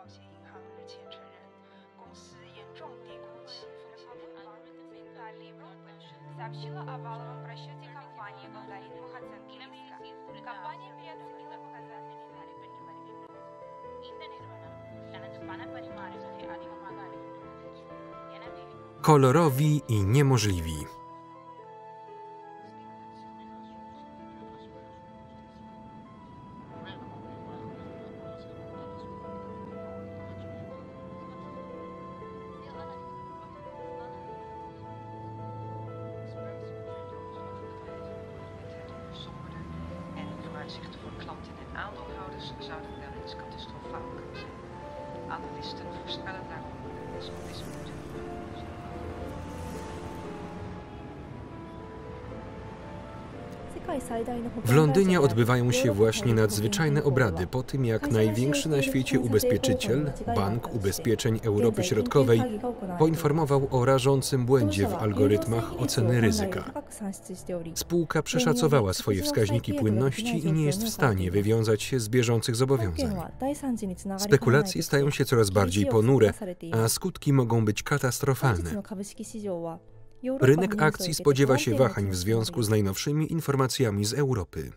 保险银行日前承认，公司严重低估其风险。сообщила о валовом просчете компании в алгоритмах оценки риска. Компания переоценила показатели. Kolorowi i niemożliwi. Vooruitzichten voor klanten en aandeelhouders zouden wel eens catastrofaal kunnen zijn. Analisten voorspellen daarom dat optimisme moet. W Londynie odbywają się właśnie nadzwyczajne obrady po tym, jak największy na świecie ubezpieczyciel, Bank Ubezpieczeń Europy Środkowej, poinformował o rażącym błędzie w algorytmach oceny ryzyka. Spółka przeszacowała swoje wskaźniki płynności i nie jest w stanie wywiązać się z bieżących zobowiązań. Spekulacje stają się coraz bardziej ponure, a skutki mogą być katastrofalne. Rynek akcji spodziewa się wahań w związku z najnowszymi informacjami z Europy.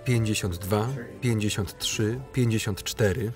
Pięćdziesiąt dwa, 53, 54.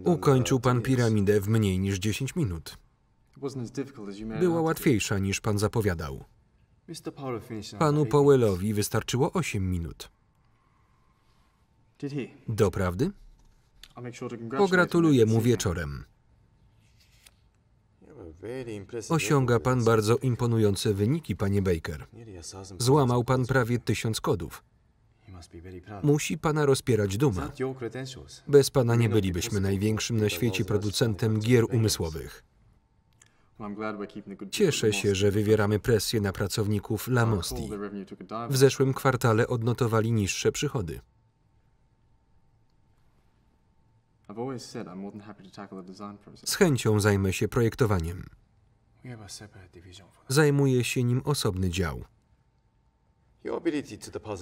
Ukończył pan piramidę w mniej niż 10 minut. Była łatwiejsza niż pan zapowiadał. Panu Powellowi wystarczyło 8 minut. Doprawdy? Pogratuluję mu wieczorem. Osiąga pan bardzo imponujące wyniki, panie Baker. Złamał pan prawie 1000 kodów. Musi pana rozpierać duma. Bez pana nie bylibyśmy największym na świecie producentem gier umysłowych. Cieszę się, że wywieramy presję na pracowników Lamosti. W zeszłym kwartale odnotowali niższe przychody. Z chęcią zajmę się projektowaniem. Zajmuje się nim osobny dział.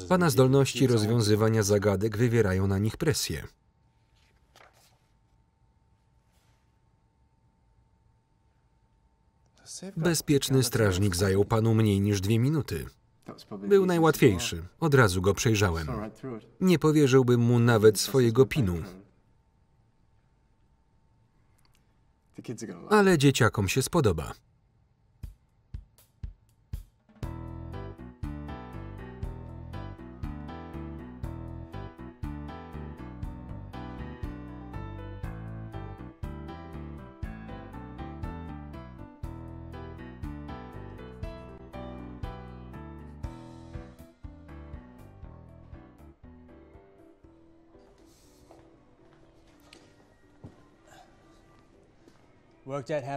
Pana zdolności rozwiązywania zagadek wywierają na nich presję. Bezpieczny strażnik zajął panu mniej niż 2 minuty. Był najłatwiejszy. Od razu go przejrzałem. Nie powierzyłbym mu nawet swojego PIN-u. Ale dzieciakom się spodoba.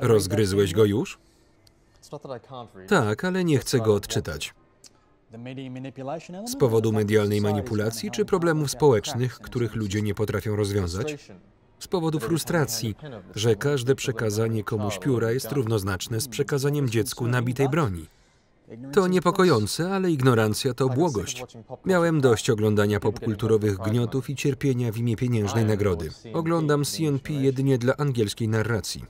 Rozgryzłeś go już? Tak, ale nie chcę go odczytać. Z powodu medialnej manipulacji czy problemów społecznych, których ludzie nie potrafią rozwiązać? Z powodu frustracji, że każde przekazanie komuś pióra jest równoznaczne z przekazaniem dziecku nabitej broni. To niepokojące, ale ignorancja to błogość. Miałem dość oglądania popkulturowych gniotów i cierpienia w imię pieniężnej nagrody. Oglądam CNP jedynie dla angielskiej narracji.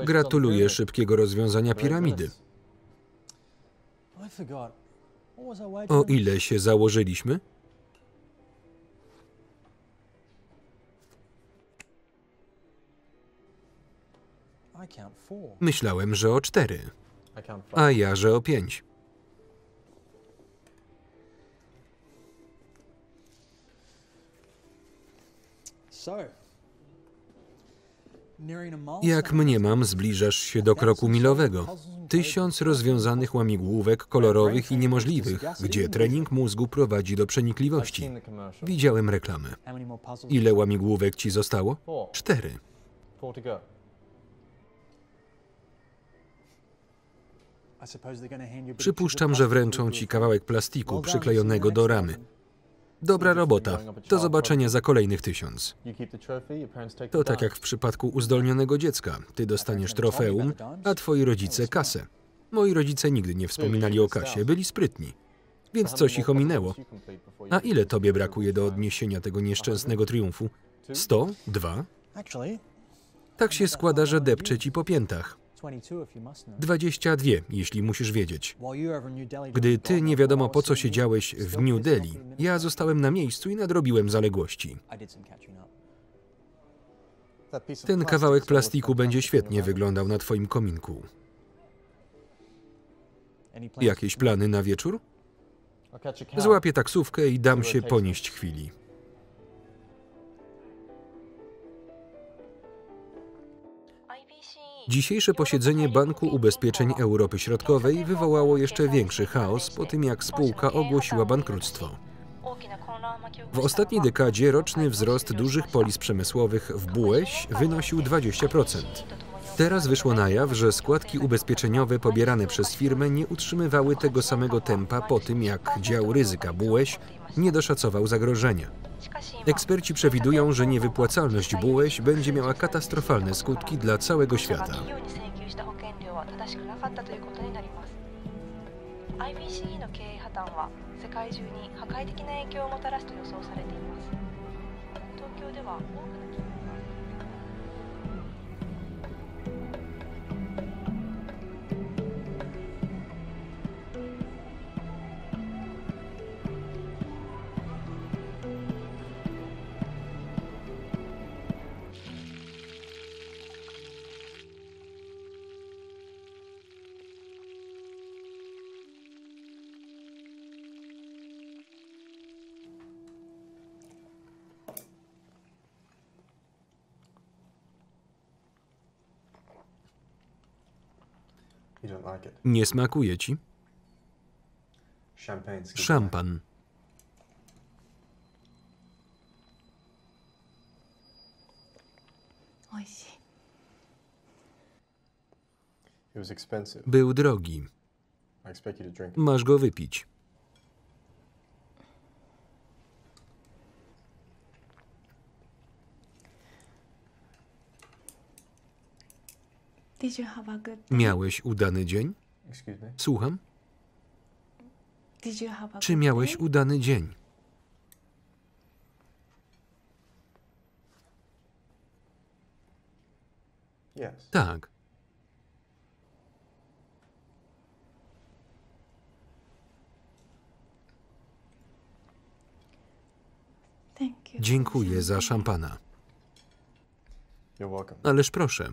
Gratuluję szybkiego rozwiązania piramidy. O ile się założyliśmy? Myślałem, że o 4, a ja, że o 5. Jak mniemam, zbliżasz się do kroku milowego. 1000 rozwiązanych łamigłówek kolorowych i niemożliwych, gdzie trening mózgu prowadzi do przenikliwości. Widziałem reklamę. Ile łamigłówek ci zostało? 4. Przypuszczam, że wręczą ci kawałek plastiku przyklejonego do ramy. Dobra robota. Do zobaczenia za kolejnych 1000. To tak jak w przypadku uzdolnionego dziecka. Ty dostaniesz trofeum, a twoi rodzice kasę. Moi rodzice nigdy nie wspominali o kasie, byli sprytni. Więc coś ich ominęło. A ile tobie brakuje do odniesienia tego nieszczęsnego triumfu? 100? 2? Tak się składa, że depczę ci po piętach. 22, jeśli musisz wiedzieć. Gdy ty nie wiadomo po co siedziałeś w New Delhi, ja zostałem na miejscu i nadrobiłem zaległości. Ten kawałek plastiku będzie świetnie wyglądał na twoim kominku. Jakieś plany na wieczór? Złapię taksówkę i dam się ponieść chwili. Dzisiejsze posiedzenie Banku Ubezpieczeń Europy Środkowej wywołało jeszcze większy chaos po tym, jak spółka ogłosiła bankructwo. W ostatniej dekadzie roczny wzrost dużych polis przemysłowych w Bueś wynosił 20%. Teraz wyszło na jaw, że składki ubezpieczeniowe pobierane przez firmę nie utrzymywały tego samego tempa po tym, jak dział ryzyka Bueś nie doszacował zagrożenia. Eksperci przewidują, że niewypłacalność Bueś będzie miała katastrofalne skutki dla całego świata. Nie smakuje ci? Szampan. Był drogi. Masz go wypić. Miałeś udany dzień? Słucham? Czy miałeś udany dzień? Tak. Dziękuję za szampana. Ależ proszę.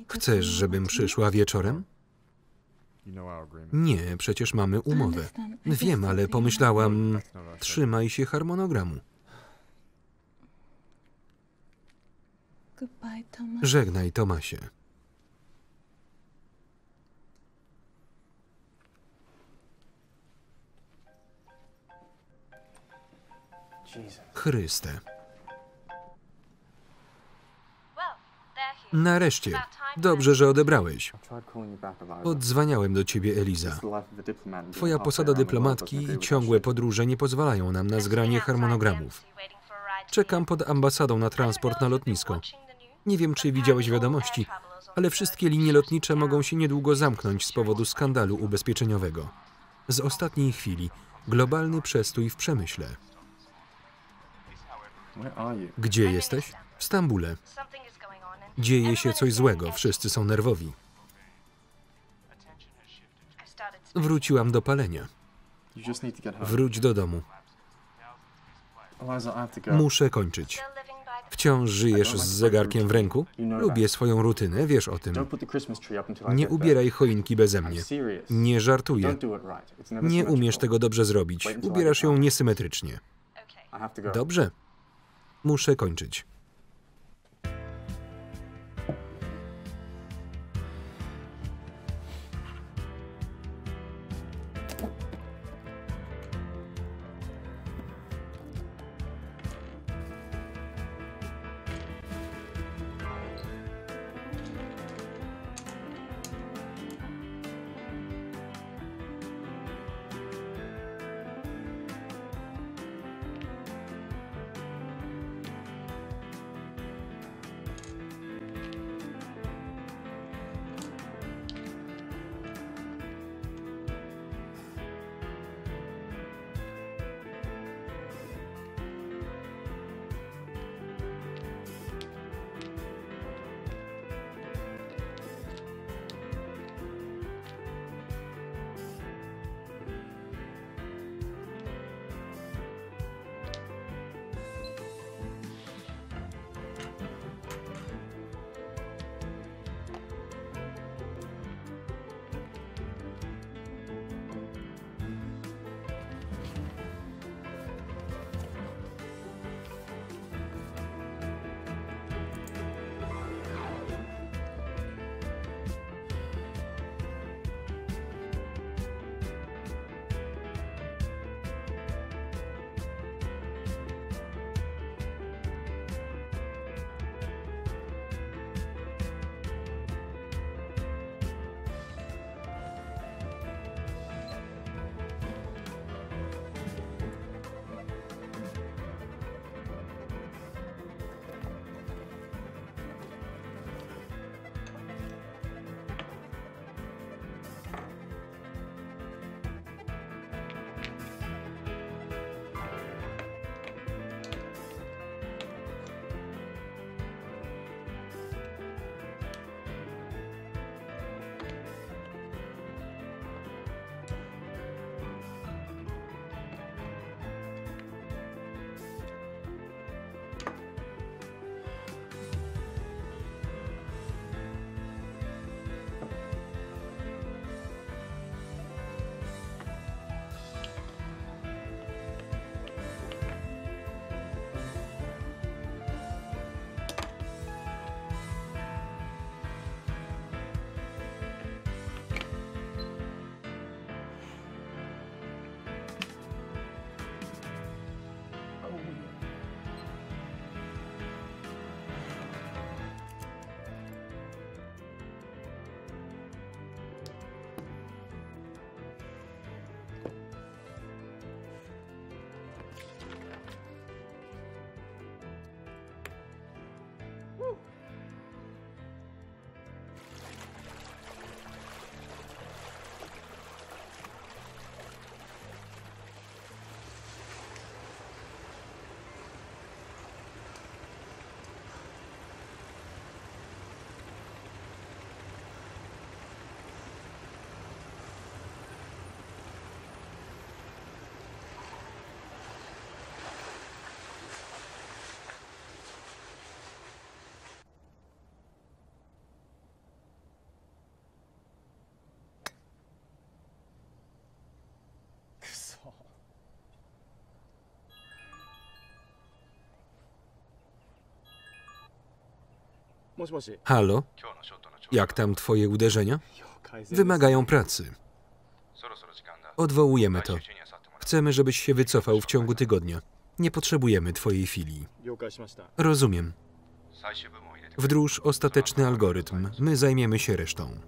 Chcesz, żebym przyszła wieczorem? Nie, przecież mamy umowę. Wiem, ale pomyślałam, trzymaj się harmonogramu. Żegnaj, Tomasie. Chryste. Nareszcie. Dobrze, że odebrałeś. Odzwaniałem do ciebie, Eliza. Twoja posada dyplomatki i ciągłe podróże nie pozwalają nam na zgranie harmonogramów. Czekam pod ambasadą na transport na lotnisko. Nie wiem, czy widziałeś wiadomości, ale wszystkie linie lotnicze mogą się niedługo zamknąć z powodu skandalu ubezpieczeniowego. Z ostatniej chwili globalny przestój w przemyśle. Gdzie jesteś? W Stambule. Dzieje się coś złego, wszyscy są nerwowi. Wróciłam do palenia. Wróć do domu. Muszę kończyć. Wciąż żyjesz z zegarkiem w ręku? Lubię swoją rutynę, wiesz o tym. Nie ubieraj choinki beze mnie. Nie żartuję. Nie umiesz tego dobrze zrobić. Ubierasz ją niesymetrycznie. Dobrze. Muszę kończyć. Halo? Jak tam twoje uderzenia? Wymagają pracy. Odwołujemy to. Chcemy, żebyś się wycofał w ciągu tygodnia. Nie potrzebujemy twojej filii. Rozumiem. Wdróż ostateczny algorytm. My zajmiemy się resztą.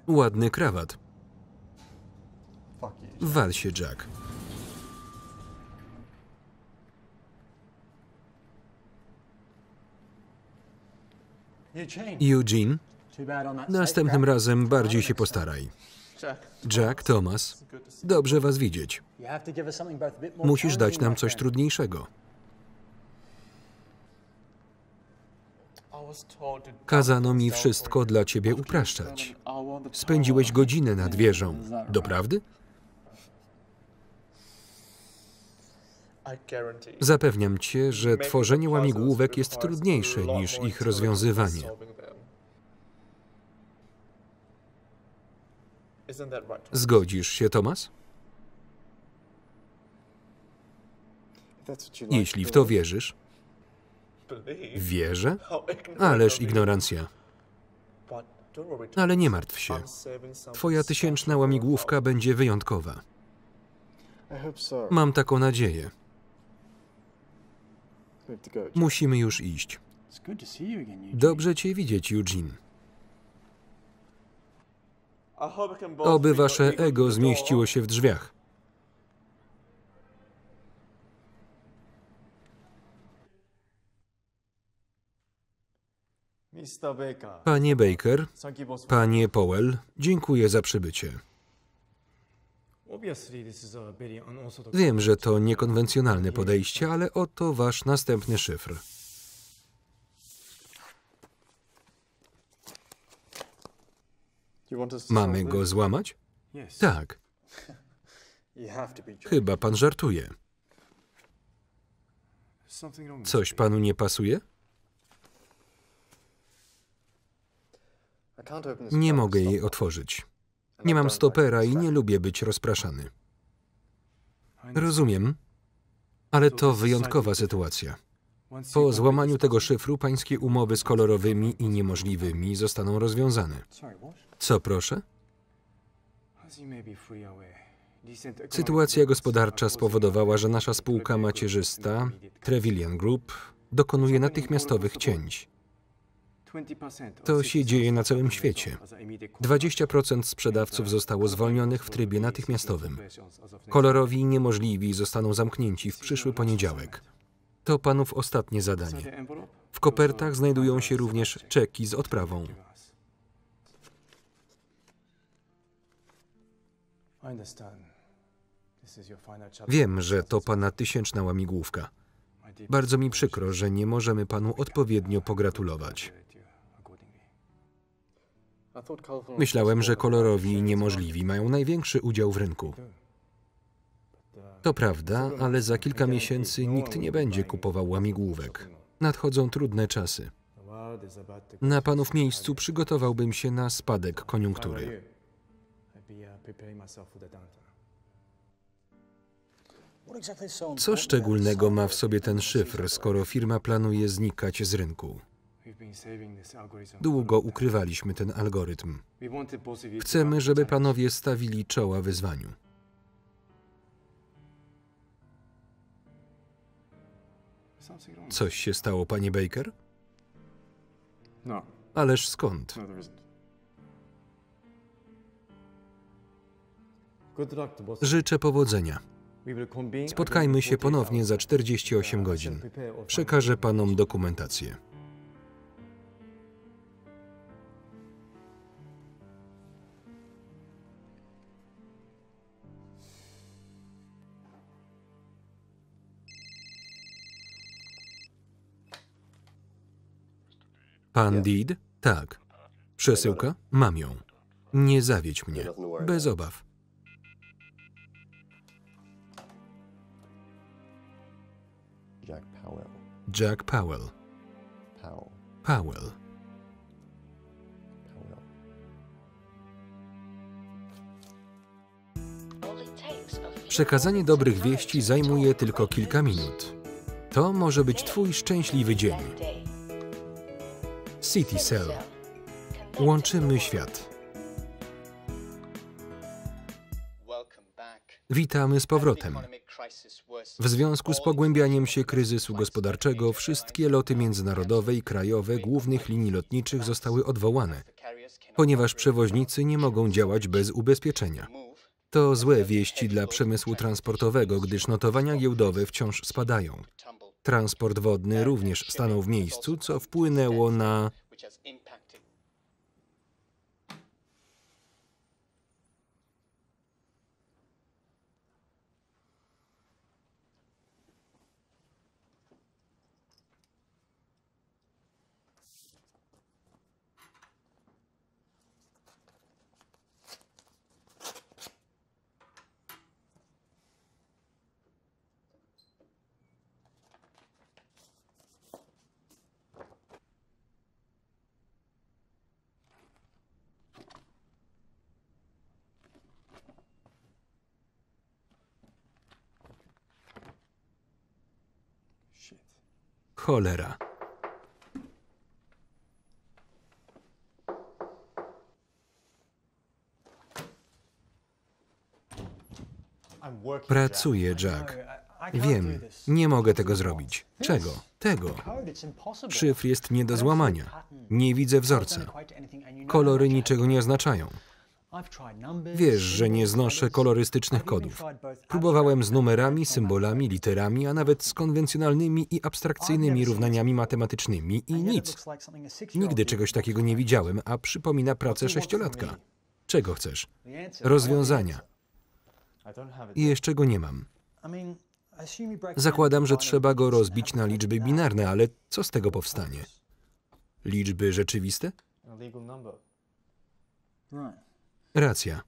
Ładny krawat. Wal się, Jack. Eugene, następnym razem bardziej się postaraj. Jack, Thomas, dobrze was widzieć. Musisz dać nam coś trudniejszego. Kazano mi wszystko dla ciebie upraszczać. Spędziłeś godzinę nad wieżą. Doprawdy? Zapewniam cię, że tworzenie łamigłówek jest trudniejsze niż ich rozwiązywanie. Zgodzisz się, Thomas? Jeśli w to wierzysz. Wierzę? Ależ ignorancja. Ale nie martw się. Twoja 1000 łamigłówka będzie wyjątkowa. Mam taką nadzieję. Musimy już iść. Dobrze cię widzieć, Eugene. Oby wasze ego zmieściło się w drzwiach. Panie Baker, panie Powell, dziękuję za przybycie. Wiem, że to niekonwencjonalne podejście, ale oto wasz następny szyfr. Mamy go złamać? Tak. Chyba pan żartuje. Coś panu nie pasuje? Nie mogę jej otworzyć. Nie mam stopera i nie lubię być rozpraszany. Rozumiem, ale to wyjątkowa sytuacja. Po złamaniu tego szyfru pańskie umowy z kolorowymi i niemożliwymi zostaną rozwiązane. Co proszę? Sytuacja gospodarcza spowodowała, że nasza spółka macierzysta, Trevelyan Group, dokonuje natychmiastowych cięć. To się dzieje na całym świecie. 20% sprzedawców zostało zwolnionych w trybie natychmiastowym. Kolorowi i niemożliwi zostaną zamknięci w przyszły poniedziałek. To panów ostatnie zadanie. W kopertach znajdują się również czeki z odprawą. Wiem, że to pana 1000 łamigłówka. Bardzo mi przykro, że nie możemy panu odpowiednio pogratulować. Myślałem, że kolorowi i niemożliwi mają największy udział w rynku. To prawda, ale za kilka miesięcy nikt nie będzie kupował łamigłówek. Nadchodzą trudne czasy. Na panów miejscu przygotowałbym się na spadek koniunktury. Co szczególnego ma w sobie ten szyfr, skoro firma planuje znikać z rynku? Długo ukrywaliśmy ten algorytm. Chcemy, żeby panowie stawili czoła wyzwaniu. Coś się stało, panie Baker? Ależ skąd? Życzę powodzenia. Spotkajmy się ponownie za 48 godzin. Przekażę panom dokumentację. Pan Deed? Tak. Przesyłka? Mam ją. Nie zawiedź mnie. Bez obaw. Jack Powell. Powell. Przekazanie dobrych wieści zajmuje tylko kilka minut. To może być twój szczęśliwy dzień. CityCell. Łączymy świat. Witamy z powrotem. W związku z pogłębianiem się kryzysu gospodarczego wszystkie loty międzynarodowe i krajowe głównych linii lotniczych zostały odwołane, ponieważ przewoźnicy nie mogą działać bez ubezpieczenia. To złe wieści dla przemysłu transportowego, gdyż notowania giełdowe wciąż spadają. Transport wodny również stanął w miejscu, co wpłynęło na... Cholera. Pracuję, Jack. Wiem, nie mogę tego zrobić. Czego? Tego. Szyfr jest nie do złamania. Nie widzę wzorca. Kolory niczego nie oznaczają. Wiesz, że nie znoszę kolorystycznych kodów. Próbowałem z numerami, symbolami, literami, a nawet z konwencjonalnymi i abstrakcyjnymi równaniami matematycznymi i nic. Nigdy czegoś takiego nie widziałem, a przypomina pracę sześciolatka. Czego chcesz? Rozwiązania. I jeszcze go nie mam. Zakładam, że trzeba go rozbić na liczby binarne, ale co z tego powstanie? Liczby rzeczywiste? Racja.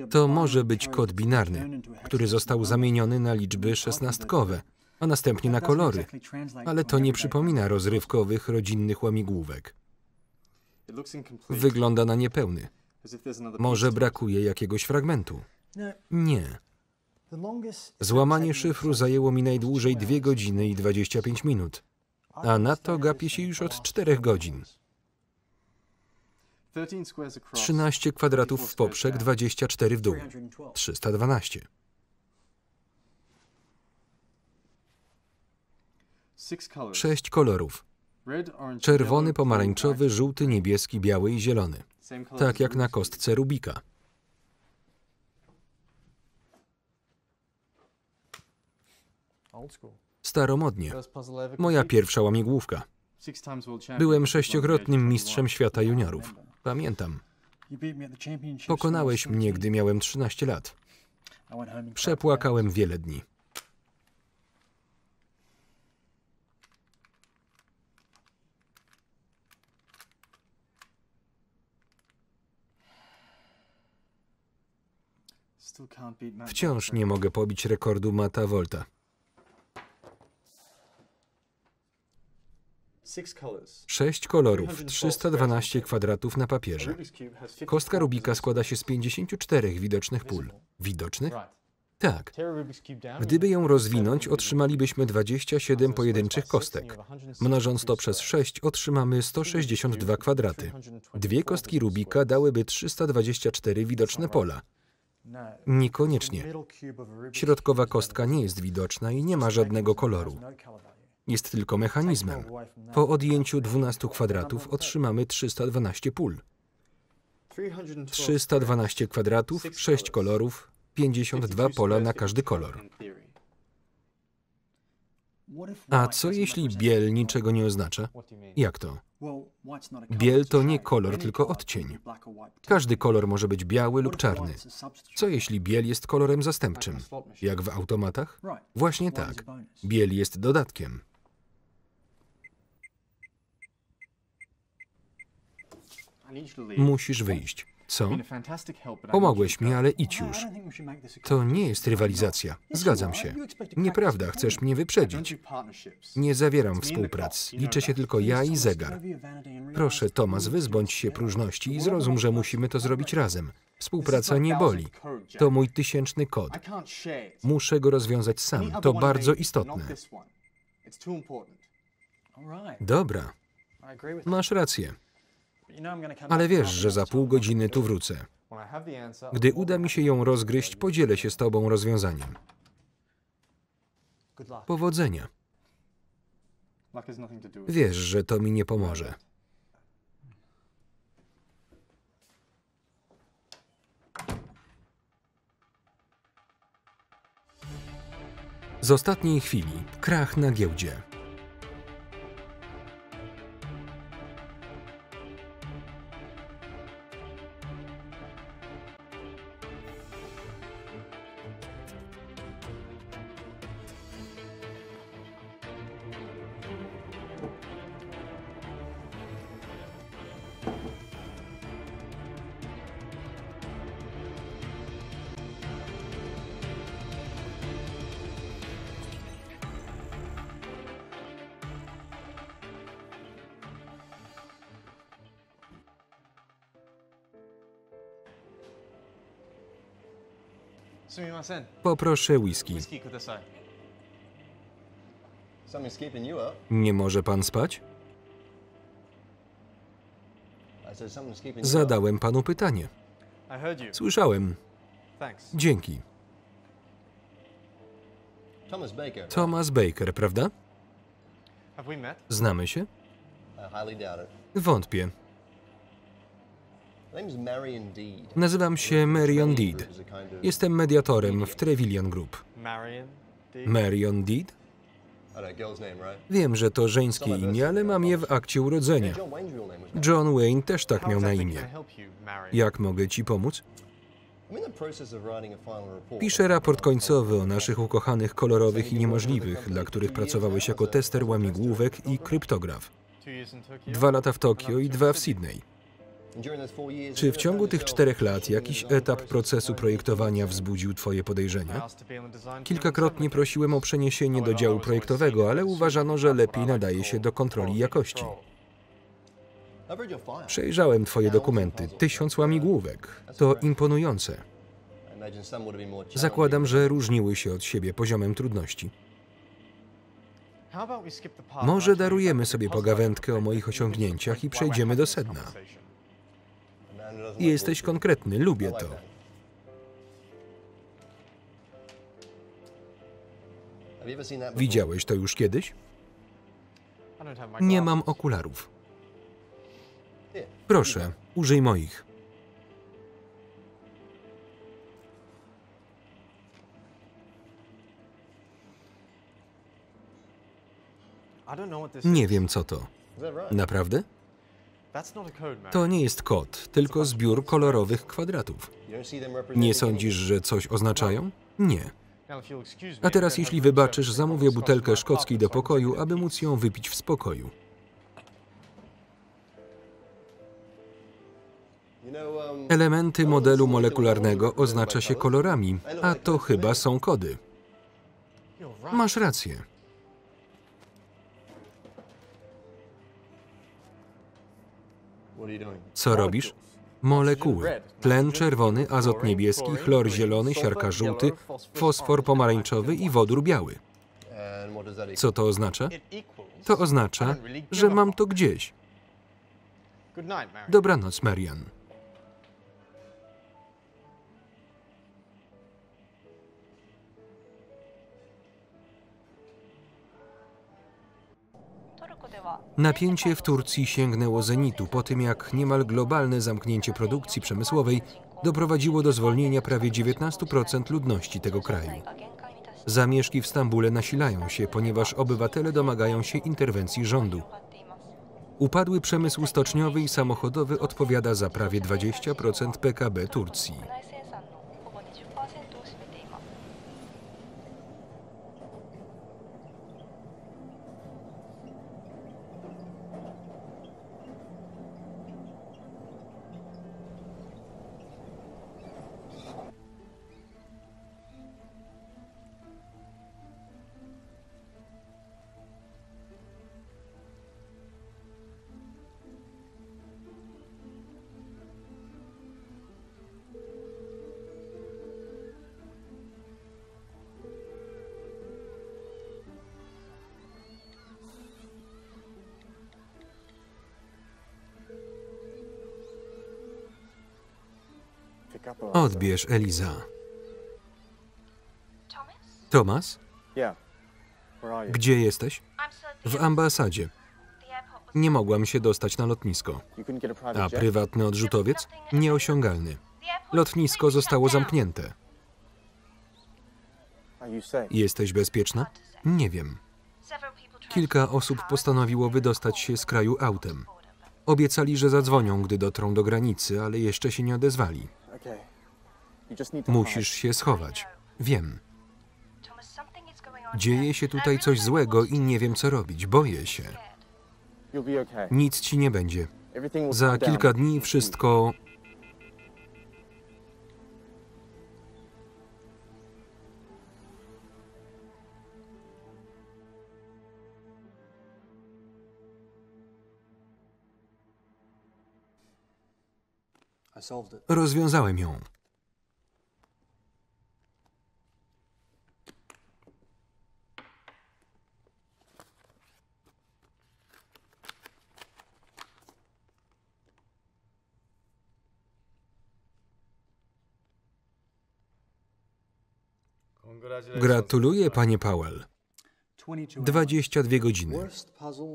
To może być kod binarny, który został zamieniony na liczby szesnastkowe, a następnie na kolory, ale to nie przypomina rozrywkowych, rodzinnych łamigłówek. Wygląda na niepełny. Może brakuje jakiegoś fragmentu. Nie. Złamanie szyfru zajęło mi najdłużej 2 godziny i 25 minut, a na to gapię się już od 4 godzin. 13 kwadratów w poprzek, 24 w dół. 312. 6 kolorów. Czerwony, pomarańczowy, żółty, niebieski, biały i zielony. Tak jak na kostce Rubika. Staromodnie. Moja pierwsza łamigłówka. Byłem 6-krotnym mistrzem świata juniorów. Pamiętam. Pokonałeś mnie, gdy miałem 13 lat. Przepłakałem wiele dni. Wciąż nie mogę pobić rekordu Matta Volta. 6 kolorów, 312 kwadratów na papierze. Kostka Rubika składa się z 54 widocznych pól. Widocznych? Tak. Gdyby ją rozwinąć, otrzymalibyśmy 27 pojedynczych kostek. Mnożąc to przez 6 otrzymamy 162 kwadraty. Dwie kostki Rubika dałyby 324 widoczne pola. Niekoniecznie. Środkowa kostka nie jest widoczna i nie ma żadnego koloru. Jest tylko mechanizmem. Po odjęciu 12 kwadratów otrzymamy 312 pól. 312 kwadratów, 6 kolorów, 52 pola na każdy kolor. A co jeśli biel niczego nie oznacza? Jak to? Biel to nie kolor, tylko odcień. Każdy kolor może być biały lub czarny. Co jeśli biel jest kolorem zastępczym? Jak w automatach? Właśnie tak. Biel jest dodatkiem. Musisz wyjść. Co? Pomogłeś mi, ale idź już. To nie jest rywalizacja. Zgadzam się. Nieprawda, chcesz mnie wyprzedzić. Nie zawieram współprac. Liczę się tylko ja i zegar. Proszę, Thomas, wyzbądź się próżności i zrozum, że musimy to zrobić razem. Współpraca nie boli. To mój 1000 kod. Muszę go rozwiązać sam. To bardzo istotne. Dobra. Masz rację. Ale wiesz, że za pół godziny tu wrócę. Gdy uda mi się ją rozgryźć, podzielę się z tobą rozwiązaniem. Powodzenia. Wiesz, że to mi nie pomoże. Z ostatniej chwili krach na giełdzie. Poproszę whisky. Nie może pan spać? Zadałem panu pytanie. Słyszałem. Dzięki. Thomas Baker, prawda? Znamy się? Wątpię. Nazywam się Marion Deed. Jestem mediatorem w Trevelyan Group. Marion Deed? Wiem, że to żeńskie imię, ale mam je w akcie urodzenia. John Wayne też tak miał na imię. Jak mogę ci pomóc? Piszę raport końcowy o naszych ukochanych kolorowych i niemożliwych, dla których pracowałeś jako tester łamigłówek i kryptograf. 2 lata w Tokio i 2 w Sydney. Czy w ciągu tych 4 lat jakiś etap procesu projektowania wzbudził twoje podejrzenia? Kilkakrotnie prosiłem o przeniesienie do działu projektowego, ale uważano, że lepiej nadaje się do kontroli jakości. Przejrzałem twoje dokumenty. 1000 łamigłówek. To imponujące. Zakładam, że różniły się od siebie poziomem trudności. Może darujemy sobie pogawędkę o moich osiągnięciach i przejdziemy do sedna. Jesteś konkretny, lubię to. Widziałeś to już kiedyś? Nie mam okularów. Proszę, użyj moich. Nie wiem, co to. Naprawdę? To nie jest kod, tylko zbiór kolorowych kwadratów. Nie sądzisz, że coś oznaczają? Nie. A teraz, jeśli wybaczysz, zamówię butelkę szkockiej do pokoju, aby móc ją wypić w spokoju. Elementy modelu molekularnego oznacza się kolorami, a to chyba są kody. Masz rację. Co robisz? Molekuły. Tlen czerwony, azot niebieski, chlor zielony, siarka żółty, fosfor pomarańczowy i wodór biały. Co to oznacza? To oznacza, że mam to gdzieś. Dobranoc, Marian. Napięcie w Turcji sięgnęło zenitu po tym, jak niemal globalne zamknięcie produkcji przemysłowej doprowadziło do zwolnienia prawie 19% ludności tego kraju. Zamieszki w Stambule nasilają się, ponieważ obywatele domagają się interwencji rządu. Upadły przemysł stoczniowy i samochodowy odpowiada za prawie 20% PKB Turcji. Odbierz, Eliza. Thomas? Gdzie jesteś? W ambasadzie. Nie mogłam się dostać na lotnisko. A prywatny odrzutowiec? Nieosiągalny. Lotnisko zostało zamknięte. Jesteś bezpieczna? Nie wiem. Kilka osób postanowiło wydostać się z kraju autem. Obiecali, że zadzwonią, gdy dotrą do granicy, ale jeszcze się nie odezwali. Musisz się schować. Wiem. Dzieje się tutaj coś złego i nie wiem, co robić. Boję się. Nic ci nie będzie. Za kilka dni wszystko... Rozwiązałem ją. Gratuluję, panie Powell. 22 godziny.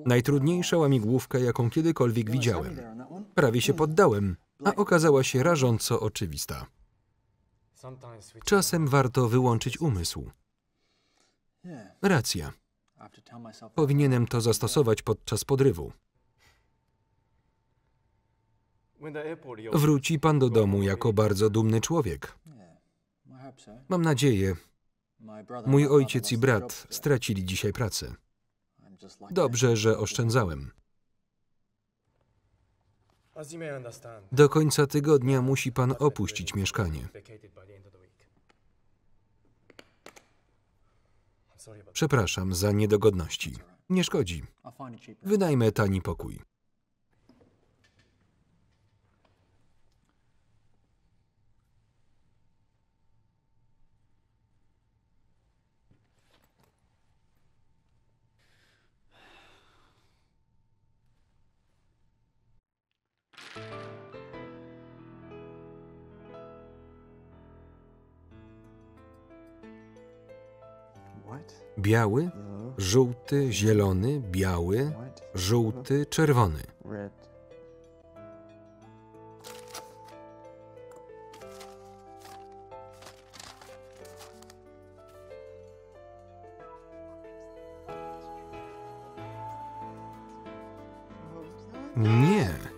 Najtrudniejsza łamigłówka, jaką kiedykolwiek widziałem. Prawie się poddałem, a okazała się rażąco oczywista. Czasem warto wyłączyć umysł. Racja. Powinienem to zastosować podczas podrywu. Wróci pan do domu jako bardzo dumny człowiek. Mam nadzieję. Mój ojciec i brat stracili dzisiaj pracę. Dobrze, że oszczędzałem. Do końca tygodnia musi pan opuścić mieszkanie. Przepraszam za niedogodności. Nie szkodzi. Wynajmę tani pokój. Biały, żółty, zielony, biały, żółty, czerwony. Nie.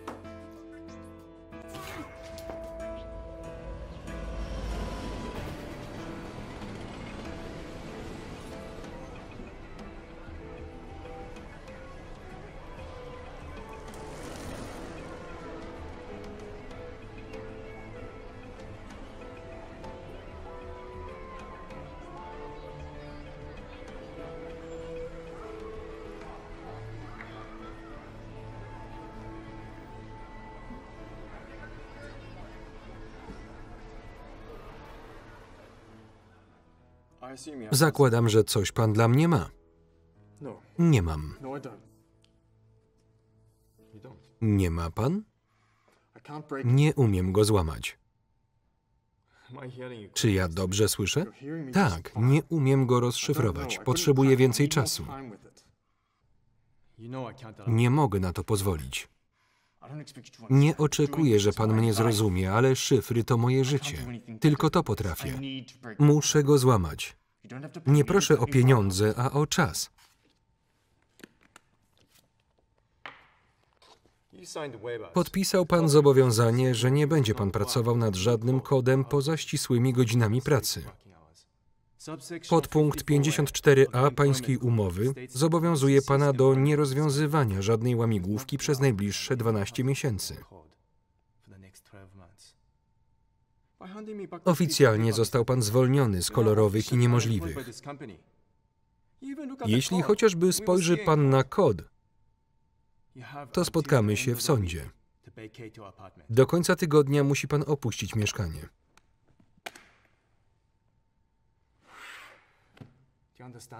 Zakładam, że coś pan dla mnie ma. Nie mam. Nie ma pan? Nie umiem go złamać. Czy ja dobrze słyszę? Tak, nie umiem go rozszyfrować. Potrzebuję więcej czasu. Nie mogę na to pozwolić. Nie oczekuję, że pan mnie zrozumie, ale szyfry to moje życie. Tylko to potrafię. Muszę go złamać. Nie proszę o pieniądze, a o czas. Podpisał pan zobowiązanie, że nie będzie pan pracował nad żadnym kodem poza ścisłymi godzinami pracy. Podpunkt 54a pańskiej umowy zobowiązuje pana do nierozwiązywania żadnej łamigłówki przez najbliższe 12 miesięcy. Oficjalnie został pan zwolniony z kolorowych i niemożliwych. Jeśli chociażby spojrzy pan na kod, to spotkamy się w sądzie. Do końca tygodnia musi pan opuścić mieszkanie.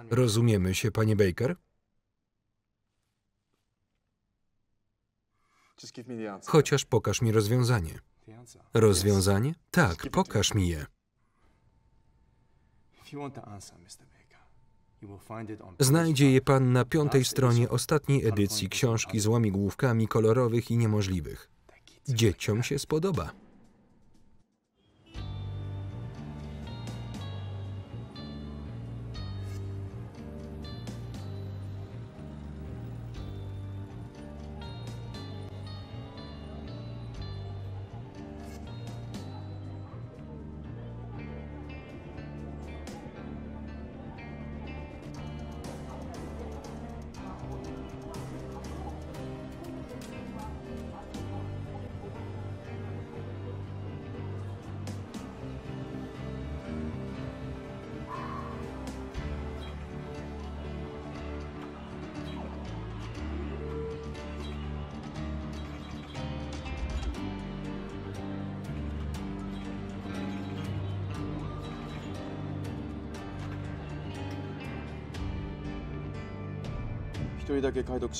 Rozumiemy się, panie Baker? Chociaż pokaż mi rozwiązanie. Rozwiązanie? Tak, pokaż mi je. Znajdzie je pan na 5. stronie ostatniej edycji książki z łamigłówkami kolorowych i niemożliwych. Dzieciom się spodoba.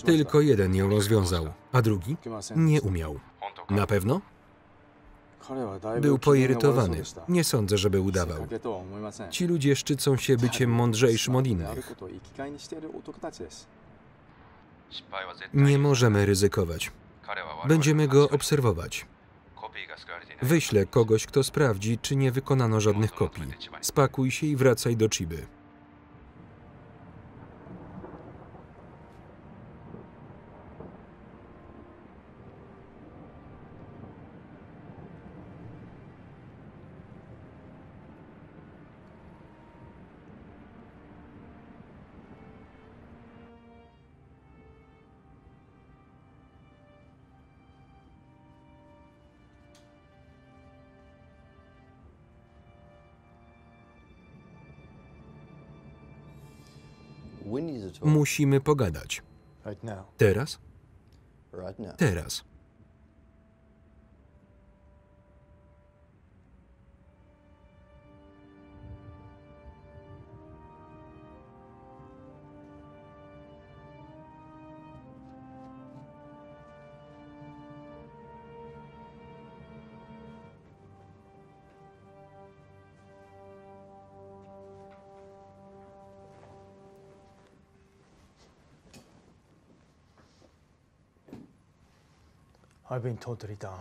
Tylko jeden ją rozwiązał, a drugi nie umiał. Na pewno? Był poirytowany. Nie sądzę, żeby udawał. Ci ludzie szczycą się byciem mądrzejszym od innych. Nie możemy ryzykować. Będziemy go obserwować. Wyślę kogoś, kto sprawdzi, czy nie wykonano żadnych kopii. Spakuj się i wracaj do Chiby. Musimy pogadać. Teraz? Teraz.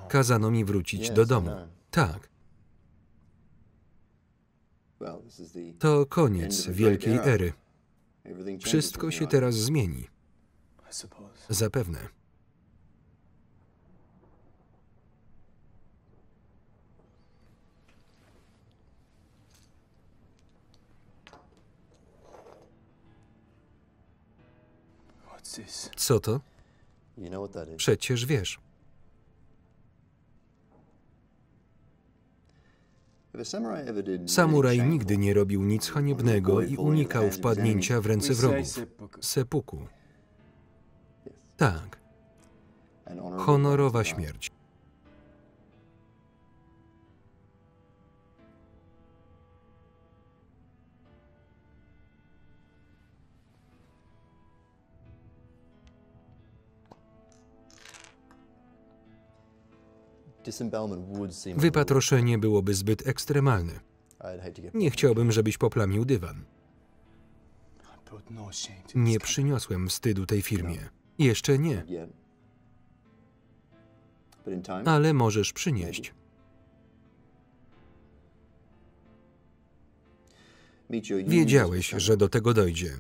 Kazano mi wrócić do domu. Tak. To koniec wielkiej ery. Wszystko się teraz zmieni. Zapewne. Co to? Przecież wiesz. Samuraj nigdy nie robił nic haniebnego i unikał wpadnięcia w ręce wrogów. Seppuku. Tak. Honorowa śmierć. Wypatroszenie byłoby zbyt ekstremalne. Nie chciałbym, żebyś poplamił dywan. Nie przyniosłem wstydu tej firmie. Jeszcze nie. Ale możesz przynieść. Wiedziałeś, że do tego dojdzie.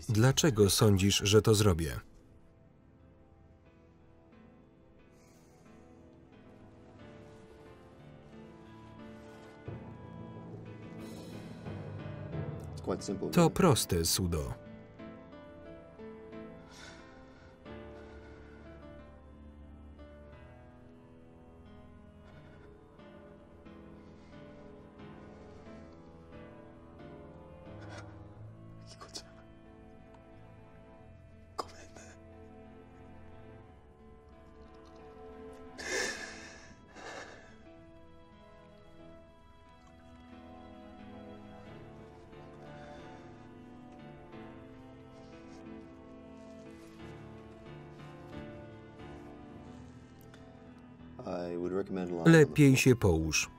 Dlaczego sądzisz, że to zrobię? To proste, Sudo. Lepiej się połóż.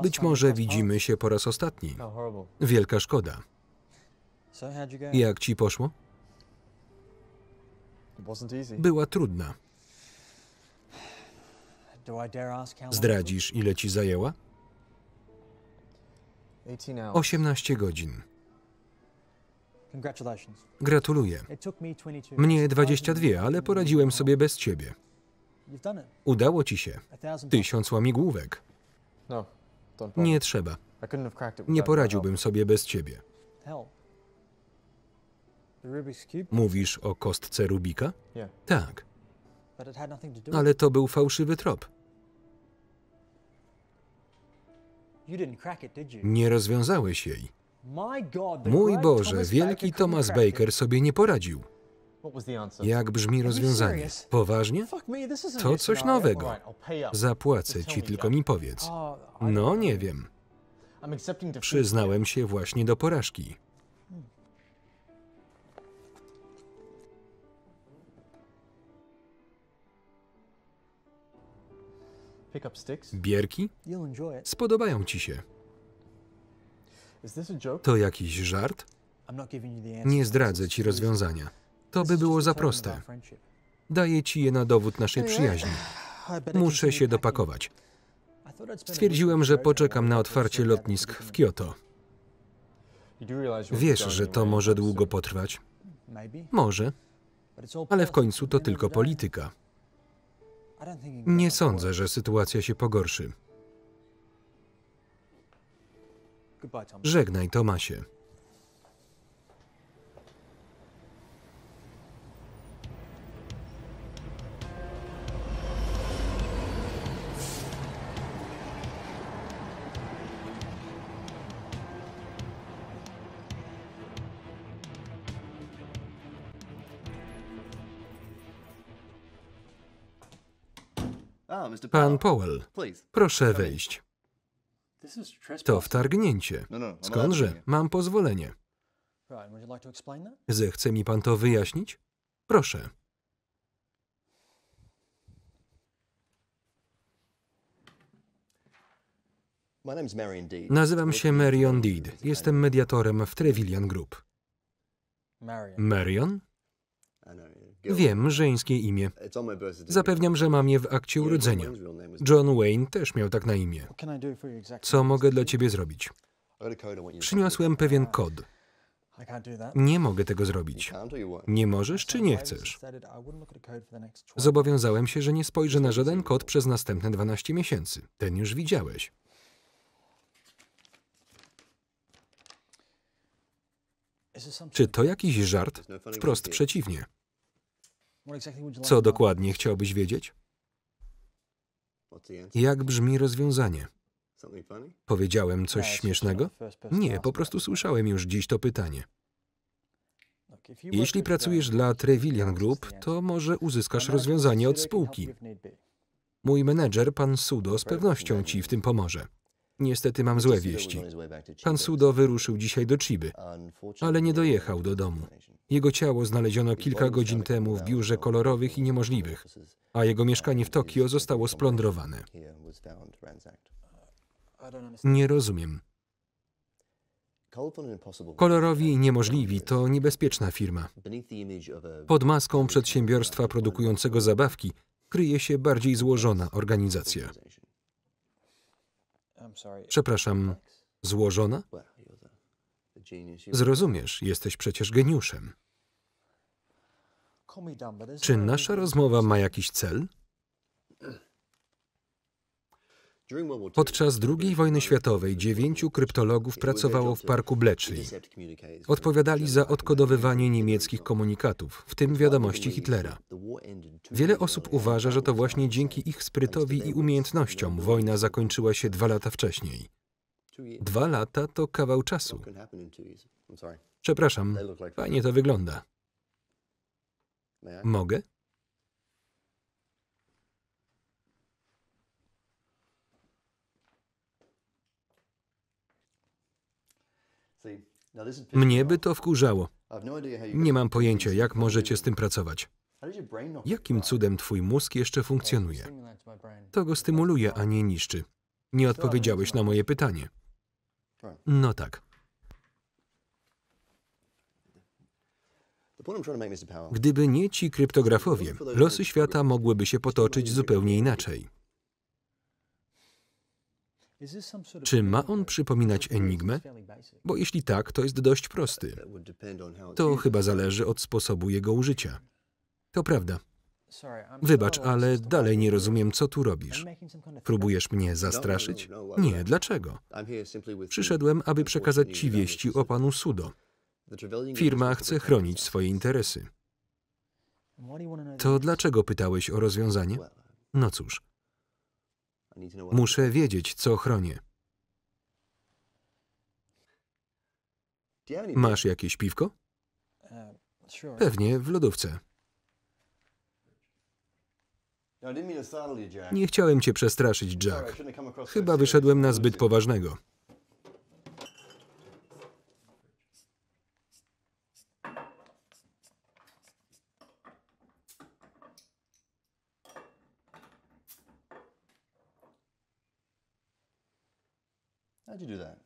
Być może widzimy się po raz ostatni. Wielka szkoda. Jak ci poszło? Była trudna. Zdradzisz, ile ci zajęła? 18 godzin. Gratuluję. Mnie 22, ale poradziłem sobie bez ciebie. Udało ci się. 1000 łamigłówek. Nie trzeba. Nie poradziłbym sobie bez ciebie. Mówisz o kostce Rubika? Tak. Ale to był fałszywy trop. Nie rozwiązałeś jej. Mój Boże, wielki Thomas Baker sobie nie poradził. Jak brzmi rozwiązanie? Poważnie? To coś nowego. Zapłacę ci, tylko mi powiedz. No, nie wiem. Przyznałem się właśnie do porażki. Bierki? Spodobają ci się. To jakiś żart? Nie zdradzę ci rozwiązania. To by było za proste. Daję ci je na dowód naszej przyjaźni. Muszę się dopakować. Stwierdziłem, że poczekam na otwarcie lotnisk w Kyoto. Wiesz, że to może długo potrwać? Może. Ale w końcu to tylko polityka. Nie sądzę, że sytuacja się pogorszy. Żegnaj, Tomasie. Pan Powell, proszę wejść. To wtargnięcie. Skądże? Mam pozwolenie. Zechce mi pan to wyjaśnić? Proszę. Nazywam się Marion Deed. Jestem mediatorem w Trevelyan Group. Marion? Wiem, żeńskie imię. Zapewniam, że mam je w akcie urodzenia. John Wayne też miał tak na imię. Co mogę dla ciebie zrobić? Przyniosłem pewien kod. Nie mogę tego zrobić. Nie możesz czy nie chcesz? Zobowiązałem się, że nie spojrzę na żaden kod przez następne 12 miesięcy. Ten już widziałeś. Czy to jakiś żart? Wprost przeciwnie. Co dokładnie chciałbyś wiedzieć? Jak brzmi rozwiązanie? Powiedziałem coś śmiesznego? Nie, po prostu słyszałem już dziś to pytanie. Jeśli pracujesz dla Trevelyan Group, to może uzyskasz rozwiązanie od spółki. Mój menedżer, pan Sudo, z pewnością ci w tym pomoże. Niestety mam złe wieści. Pan Sudo wyruszył dzisiaj do Chiby, ale nie dojechał do domu. Jego ciało znaleziono kilka godzin temu w biurze kolorowych i niemożliwych, a jego mieszkanie w Tokio zostało splądrowane. Nie rozumiem. Kolorowi i niemożliwi to niebezpieczna firma. Pod maską przedsiębiorstwa produkującego zabawki kryje się bardziej złożona organizacja. Przepraszam, złożona? Zrozumiesz, jesteś przecież geniuszem. Czy nasza rozmowa ma jakiś cel? Podczas II wojny światowej 9 kryptologów pracowało w parku Bletchley. Odpowiadali za odkodowywanie niemieckich komunikatów, w tym wiadomości Hitlera. Wiele osób uważa, że to właśnie dzięki ich sprytowi i umiejętnościom wojna zakończyła się 2 lata wcześniej. 2 lata to kawał czasu. Przepraszam, fajnie to wygląda. Mogę? Mnie by to wkurzało. Nie mam pojęcia, jak możecie z tym pracować. Jakim cudem twój mózg jeszcze funkcjonuje? To go stymuluje, a nie niszczy. Nie odpowiedziałeś na moje pytanie. No tak. Gdyby nie ci kryptografowie, losy świata mogłyby się potoczyć zupełnie inaczej. Czy ma on przypominać enigmę? Bo jeśli tak, to jest dość prosty. To chyba zależy od sposobu jego użycia. To prawda. Wybacz, ale dalej nie rozumiem, co tu robisz. Próbujesz mnie zastraszyć? Nie, dlaczego? Przyszedłem, aby przekazać ci wieści o panu Sudo. Firma chce chronić swoje interesy. To dlaczego pytałeś o rozwiązanie? No cóż. Muszę wiedzieć, co chronię. Masz jakieś piwko? Pewnie, w lodówce. Nie chciałem cię przestraszyć, Jack. Chyba wyszedłem na zbyt poważnego.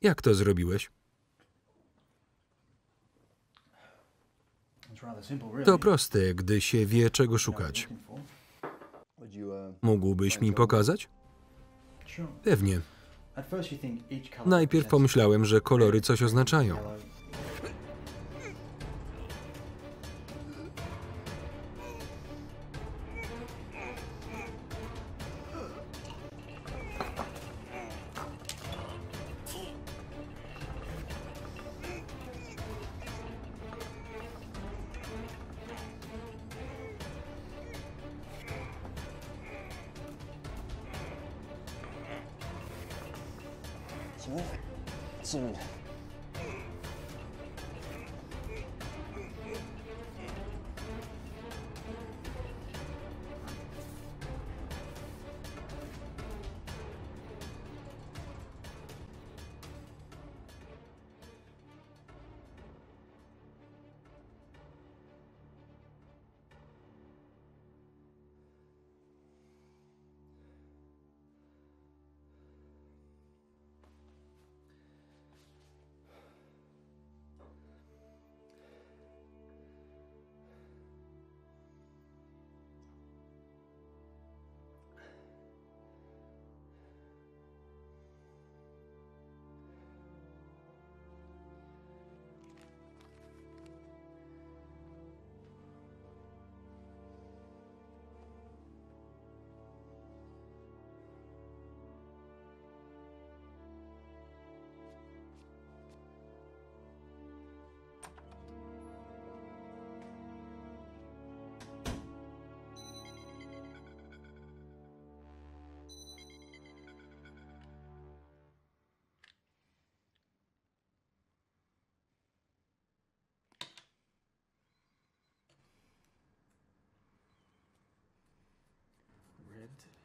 Jak to zrobiłeś? To proste, gdy się wie, czego szukać. Mógłbyś mi pokazać? Pewnie. Najpierw pomyślałem, że kolory coś oznaczają.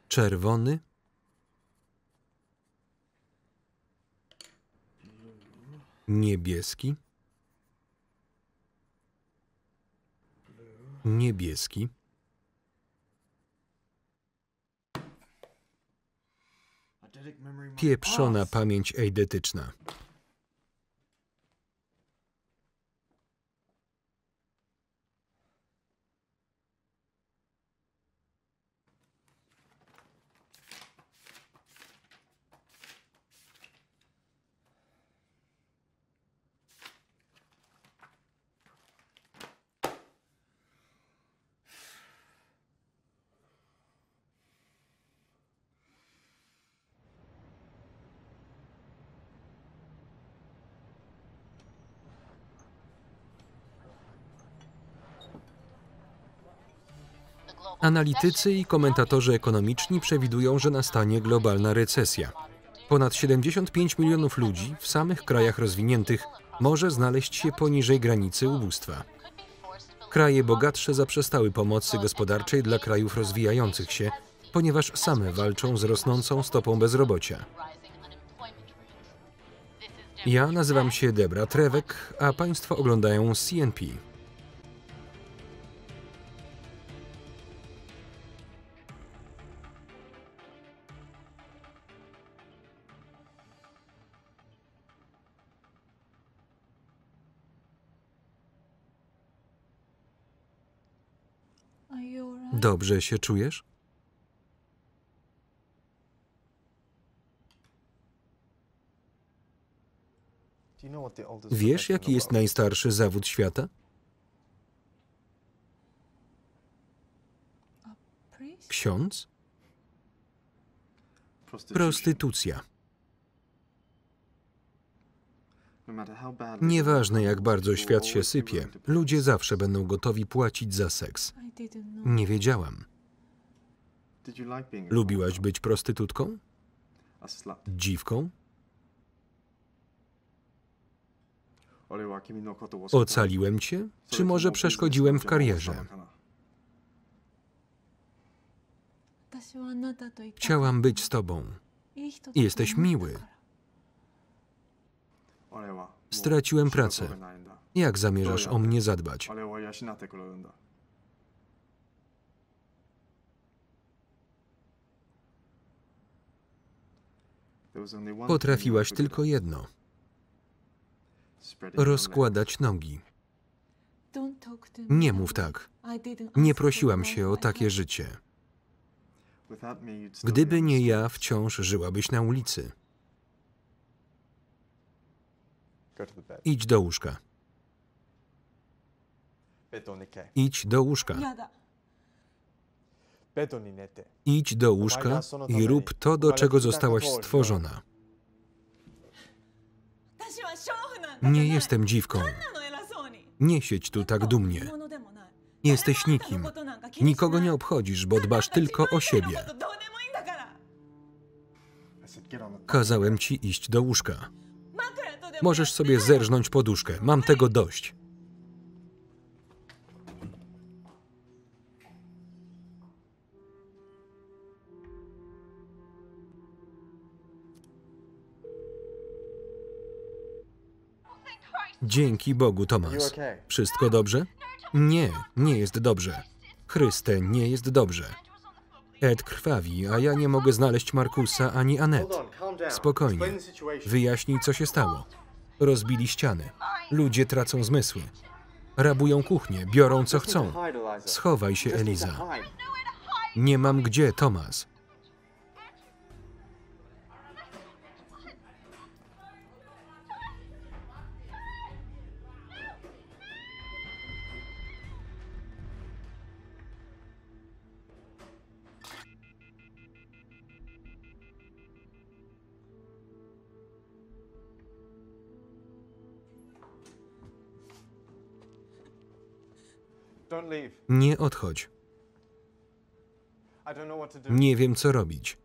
czerwony, niebieski, niebieski, pieprzona pamięć eidetyczna. Analitycy i komentatorzy ekonomiczni przewidują, że nastanie globalna recesja. Ponad 75 milionów ludzi w samych krajach rozwiniętych może znaleźć się poniżej granicy ubóstwa. Kraje bogatsze zaprzestały pomocy gospodarczej dla krajów rozwijających się, ponieważ same walczą z rosnącą stopą bezrobocia. Ja nazywam się Debra Trewek, a Państwo oglądają CNP. Dobrze się czujesz? Wiesz, jaki jest najstarszy zawód świata? Ksiądz? Prostytucja. Nieważne, jak bardzo świat się sypie, ludzie zawsze będą gotowi płacić za seks. Nie wiedziałam. Lubiłaś być prostytutką? Dziwką? Ocaliłem cię? Czy może przeszkodziłem w karierze? Chciałam być z tobą. Jesteś miły. Straciłem pracę. Jak zamierzasz o mnie zadbać? Potrafiłaś tylko jedno. Rozkładać nogi. Nie mów tak. Nie prosiłam się o takie życie. Gdyby nie ja, wciąż żyłabyś na ulicy. Idź do łóżka. Idź do łóżka. Idź do łóżka i rób to, do czego zostałaś stworzona. Nie jestem dziwką. Nie siedź tu tak dumnie. Jesteś nikim. Nikogo nie obchodzisz, bo dbasz tylko o siebie. Kazałem ci iść do łóżka. Możesz sobie zerżnąć poduszkę. Mam tego dość. Dzięki Bogu, Tomas. Wszystko dobrze? Nie, nie jest dobrze. Chryste, nie jest dobrze. Ed krwawi, a ja nie mogę znaleźć Markusa ani Annette. Spokojnie. Wyjaśnij, co się stało. Rozbili ściany. Ludzie tracą zmysły. Rabują kuchnię, biorą co chcą. Schowaj się, Eliza. Nie mam gdzie, Tomas. Nie odchodź. Nie wiem, co robić.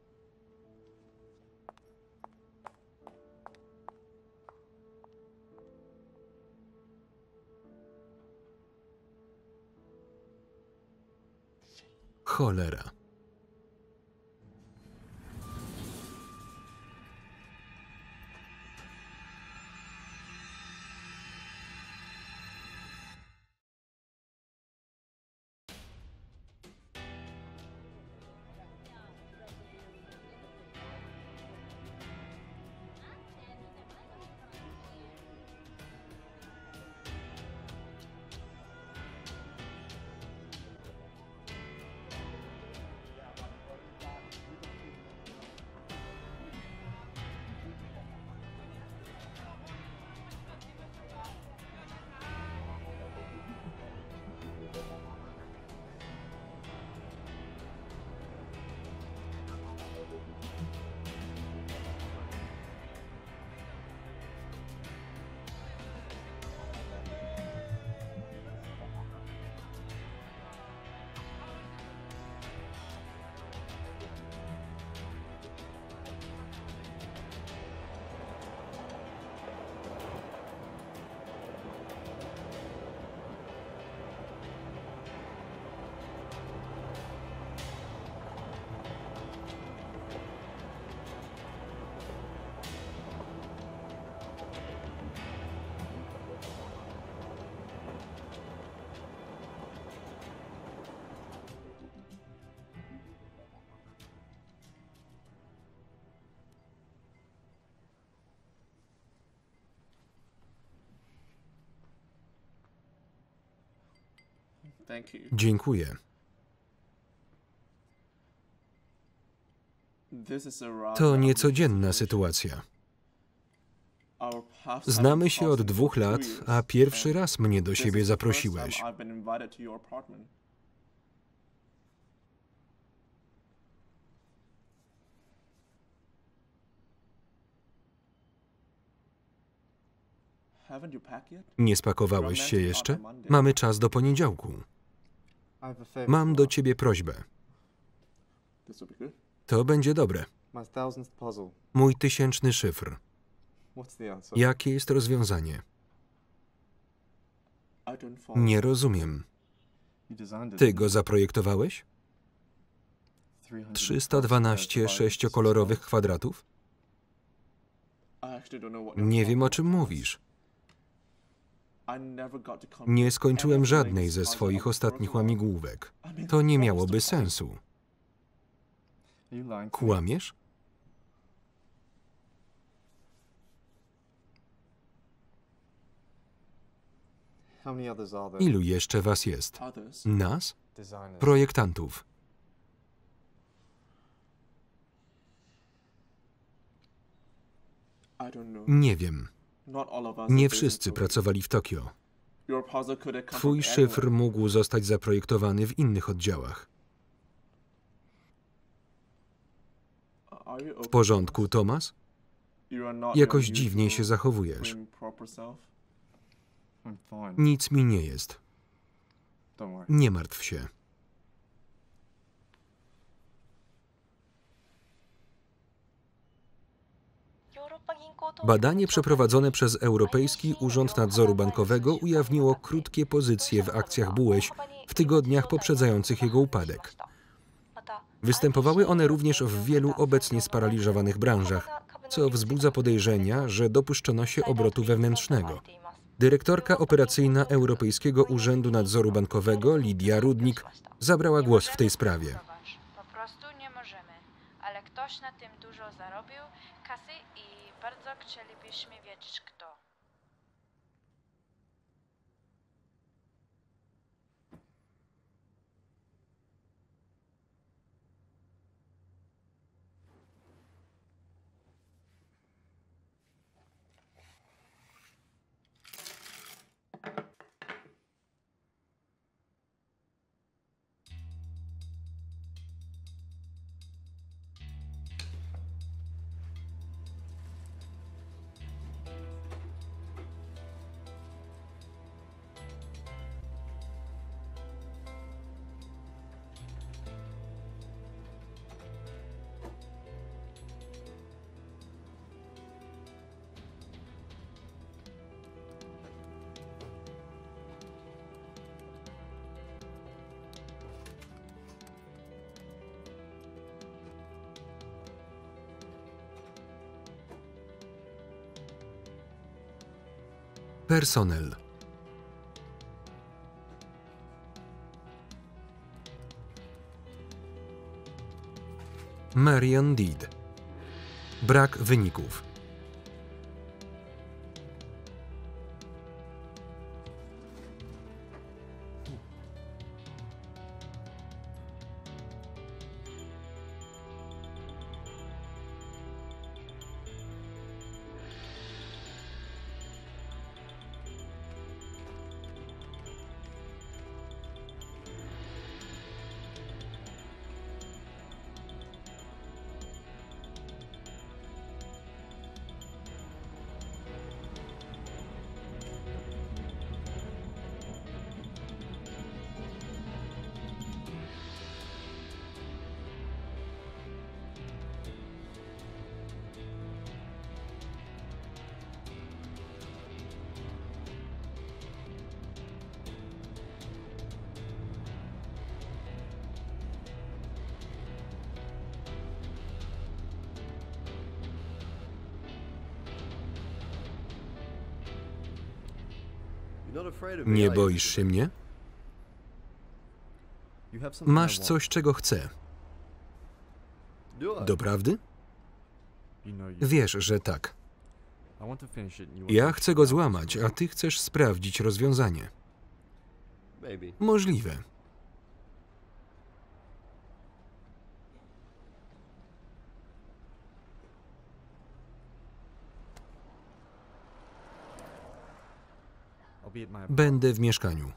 Cholera. Dziękuję. To niecodzienna sytuacja. Znamy się od 2 lat, a pierwszy raz mnie do siebie zaprosiłeś. Nie spakowałeś się jeszcze? Mamy czas do poniedziałku. Mam do ciebie prośbę. To będzie dobre. Mój 1000 szyfr. Jakie jest rozwiązanie? Nie rozumiem. Ty go zaprojektowałeś? 312 6-kolorowych kwadratów? Nie wiem, o czym mówisz. Nie skończyłem żadnej ze swoich ostatnich łamigłówek. To nie miałoby sensu. Kłamiesz? Ilu jeszcze was jest? Nas? Projektantów. Nie wiem. Nie wszyscy pracowali w Tokio. Twój szyfr mógł zostać zaprojektowany w innych oddziałach. W porządku, Thomas? Jakoś dziwnie się zachowujesz. Nic mi nie jest. Nie martw się. Badanie przeprowadzone przez Europejski Urząd Nadzoru Bankowego ujawniło krótkie pozycje w akcjach Bułeś w tygodniach poprzedzających jego upadek. Występowały one również w wielu obecnie sparaliżowanych branżach, co wzbudza podejrzenia, że dopuszczono się obrotu wewnętrznego. Dyrektorka operacyjna Europejskiego Urzędu Nadzoru Bankowego, Lidia Rudnik, zabrała głos w tej sprawie. Po prostu nie możemy, ale ktoś na tym dużo zarobił kasy i bardzo chcielibyśmy wiedzieć kto. Personel. Marian Deed. Brak wyników. Nie boisz się mnie? Masz coś, czego chcę. Doprawdy? Wiesz, że tak. Ja chcę go złamać, a ty chcesz sprawdzić rozwiązanie. Możliwe. Będę w mieszkaniu.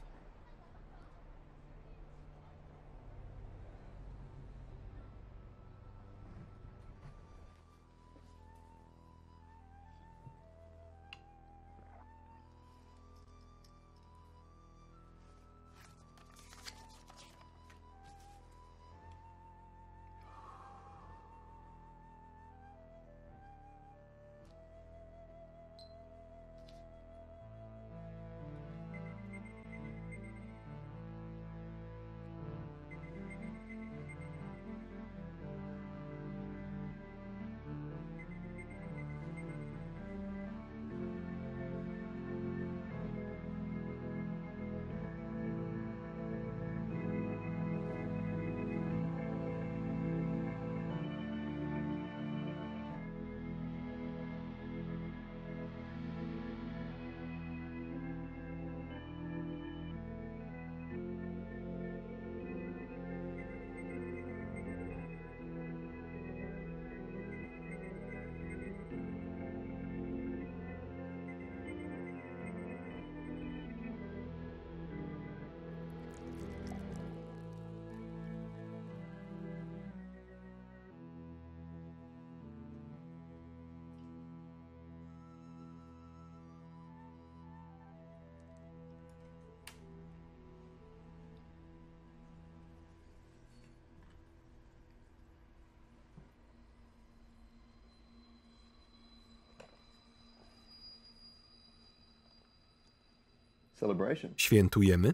Świętujemy?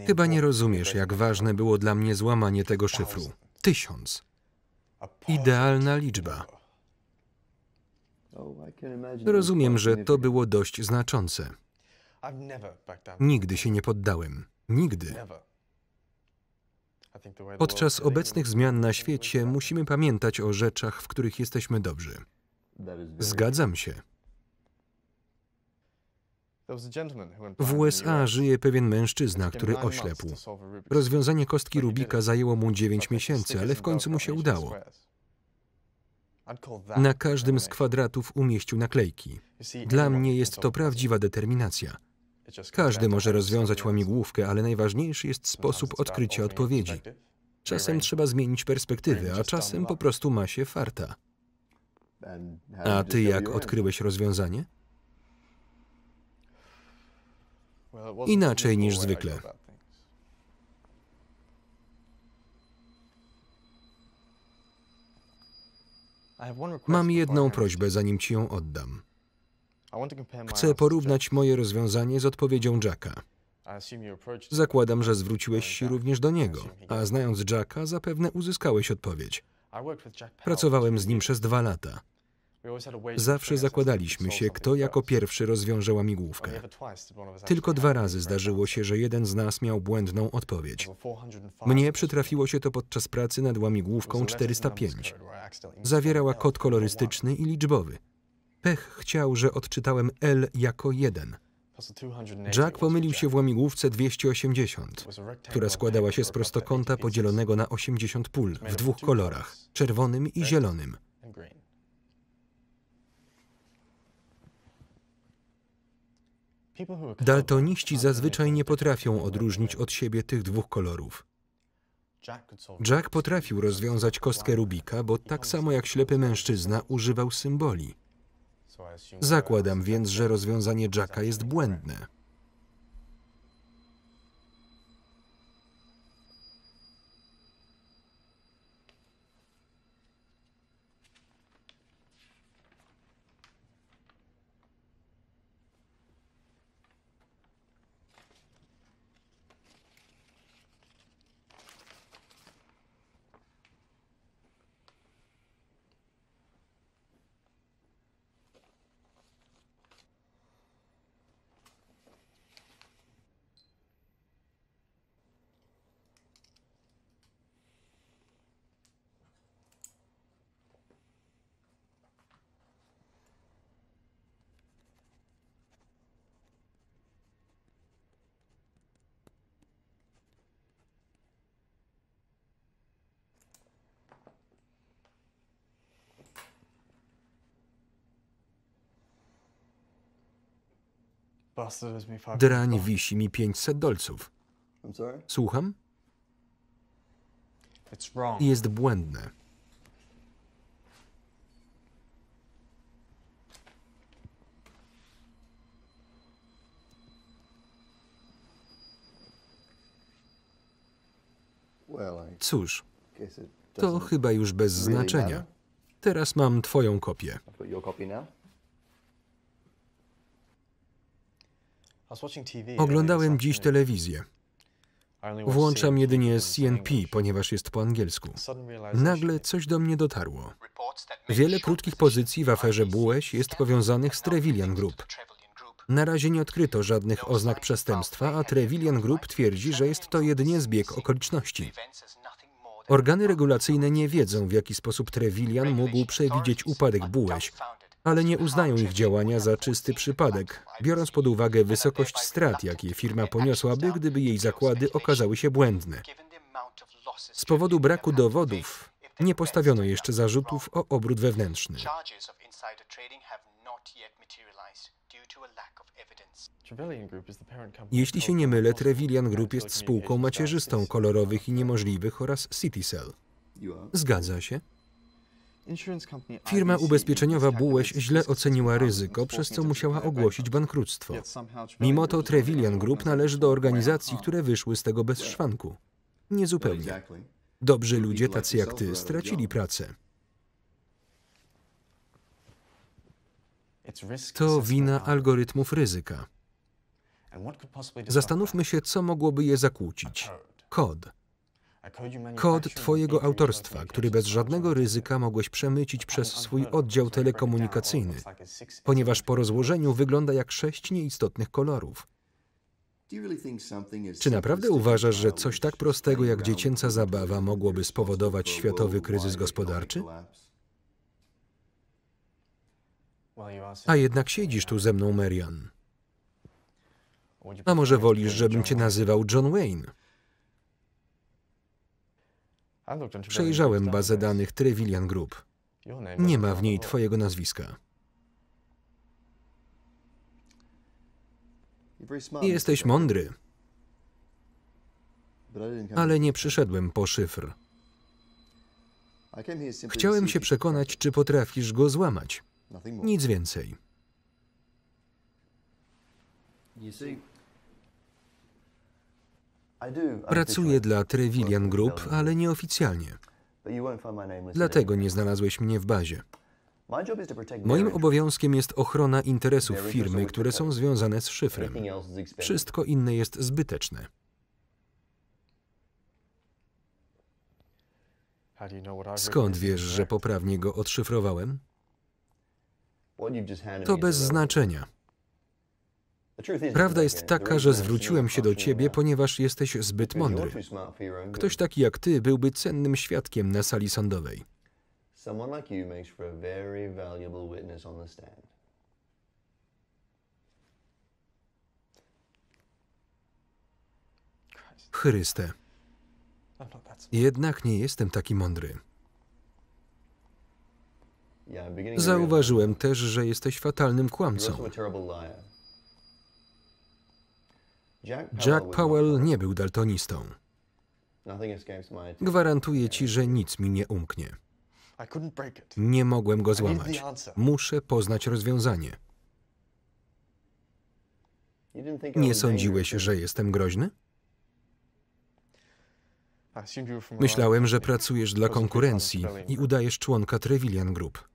Chyba nie rozumiesz, jak ważne było dla mnie złamanie tego szyfru. 1000. Idealna liczba. Rozumiem, że to było dość znaczące. Nigdy się nie poddałem. Nigdy. Podczas obecnych zmian na świecie musimy pamiętać o rzeczach, w których jesteśmy dobrzy. Zgadzam się. W USA żyje pewien mężczyzna, który oślepł. Rozwiązanie kostki Rubika zajęło mu 9 miesięcy, ale w końcu mu się udało. Na każdym z kwadratów umieścił naklejki. Dla mnie jest to prawdziwa determinacja. Każdy może rozwiązać łamigłówkę, ale najważniejszy jest sposób odkrycia odpowiedzi. Czasem trzeba zmienić perspektywę, a czasem po prostu ma się farta. A ty jak odkryłeś rozwiązanie? Inaczej niż zwykle. Mam jedną prośbę, zanim ci ją oddam. Chcę porównać moje rozwiązanie z odpowiedzią Jacka. Zakładam, że zwróciłeś się również do niego, a znając Jacka, zapewne uzyskałeś odpowiedź. Pracowałem z nim przez 2 lata. Zawsze zakładaliśmy się, kto jako pierwszy rozwiąże łamigłówkę. Tylko 2 razy zdarzyło się, że jeden z nas miał błędną odpowiedź. Mnie przytrafiło się to podczas pracy nad łamigłówką 405. Zawierała kod kolorystyczny i liczbowy. Pech chciał, że odczytałem L jako 1. Jack pomylił się w łamigłówce 280, która składała się z prostokąta podzielonego na 80 pól w 2 kolorach, czerwonym i zielonym. Daltoniści zazwyczaj nie potrafią odróżnić od siebie tych 2 kolorów. Jack potrafił rozwiązać kostkę Rubika, bo tak samo jak ślepy mężczyzna używał symboli. Zakładam więc, że rozwiązanie Jacka jest błędne. Drań wisi mi $500. Słucham? Jest błędne. Cóż, to chyba już bez znaczenia. Teraz mam twoją kopię. Oglądałem dziś telewizję. Włączam jedynie CNP, ponieważ jest po angielsku. Nagle coś do mnie dotarło. Wiele krótkich pozycji w aferze Bułeś jest powiązanych z Trevelyan Group. Na razie nie odkryto żadnych oznak przestępstwa, a Trevelyan Group twierdzi, że jest to jedynie zbieg okoliczności. Organy regulacyjne nie wiedzą, w jaki sposób Trevelyan mógł przewidzieć upadek Bułeś, ale nie uznają ich działania za czysty przypadek, biorąc pod uwagę wysokość strat, jakie firma poniosłaby, gdyby jej zakłady okazały się błędne. Z powodu braku dowodów nie postawiono jeszcze zarzutów o obrót wewnętrzny. Jeśli się nie mylę, Trevelyan Group jest spółką macierzystą Kolorowych i Niemożliwych oraz CityCell. Zgadza się? Firma ubezpieczeniowa Bułeś źle oceniła ryzyko, przez co musiała ogłosić bankructwo. Mimo to Trevelyan Group należy do organizacji, które wyszły z tego bez szwanku. Niezupełnie. Dobrzy ludzie, tacy jak ty, stracili pracę. To wina algorytmów ryzyka. Zastanówmy się, co mogłoby je zakłócić. Kod. Kod twojego autorstwa, który bez żadnego ryzyka mogłeś przemycić przez swój oddział telekomunikacyjny, ponieważ po rozłożeniu wygląda jak 6 nieistotnych kolorów. Czy naprawdę uważasz, że coś tak prostego jak dziecięca zabawa mogłoby spowodować światowy kryzys gospodarczy? A jednak siedzisz tu ze mną, Marian. A może wolisz, żebym cię nazywał John Wayne? Przejrzałem bazę danych Trevelyan Group. Nie ma w niej twojego nazwiska. Jesteś mądry. Ale nie przyszedłem po szyfr. Chciałem się przekonać, czy potrafisz go złamać. Nic więcej. Pracuję dla Trevelyan Group, ale nieoficjalnie. Dlatego nie znalazłeś mnie w bazie. Moim obowiązkiem jest ochrona interesów firmy, które są związane z szyfrem. Wszystko inne jest zbyteczne. Skąd wiesz, że poprawnie go odszyfrowałem? To bez znaczenia. Prawda jest taka, że zwróciłem się do ciebie, ponieważ jesteś zbyt mądry. Ktoś taki jak ty byłby cennym świadkiem na sali sądowej. Chryste. Jednak nie jestem taki mądry. Zauważyłem też, że jesteś fatalnym kłamcą. Jack Powell nie był daltonistą. Gwarantuję ci, że nic mi nie umknie. Nie mogłem go złamać. Muszę poznać rozwiązanie. Nie sądziłeś, że jestem groźny? Myślałem, że pracujesz dla konkurencji i udajesz członka Trevelyan Group.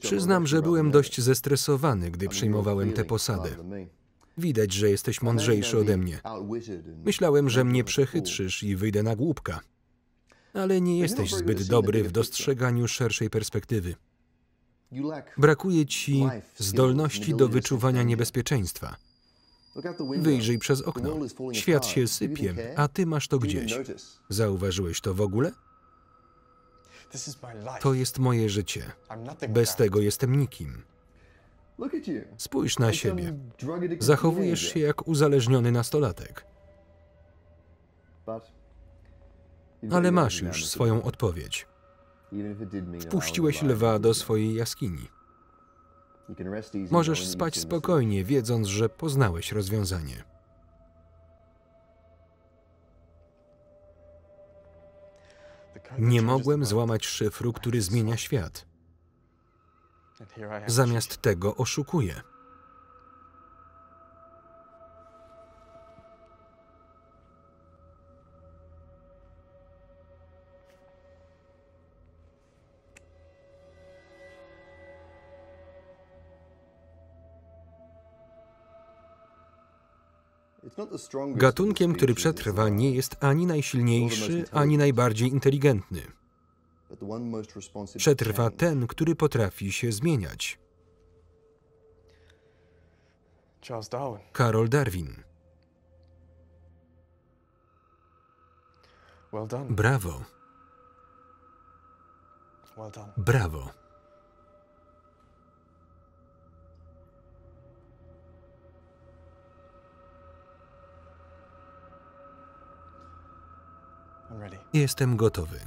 Przyznam, że byłem dość zestresowany, gdy przyjmowałem tę posadę. Widać, że jesteś mądrzejszy ode mnie. Myślałem, że mnie przechytrzysz i wyjdę na głupka. Ale nie jesteś zbyt dobry w dostrzeganiu szerszej perspektywy. Brakuje ci zdolności do wyczuwania niebezpieczeńststwa. Wyjrzyj przez okno. Świat się sypie, a ty masz to gdzieś. Zauważyłeś to w ogóle? To jest moje życie. Bez tego jestem nikim. Spójrz na siebie. Zachowujesz się jak uzależniony nastolatek. Ale masz już swoją odpowiedź. Wpuściłeś lwa do swojej jaskini. Możesz spać spokojnie, wiedząc, że poznałeś rozwiązanie. Nie mogłem złamać szyfru, który zmienia świat. Zamiast tego oszukuję. Gatunkiem, który przetrwa, nie jest ani najsilniejszy, ani najbardziej inteligentny. Przetrwa ten, który potrafi się zmieniać. Karol Darwin. Brawo. Brawo. Jestem gotowy.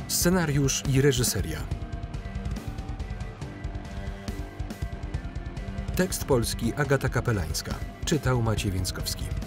Scenariusz i reżyseria. Tekst polski Agata Kapelańska. Czytał Maciej Więckowski.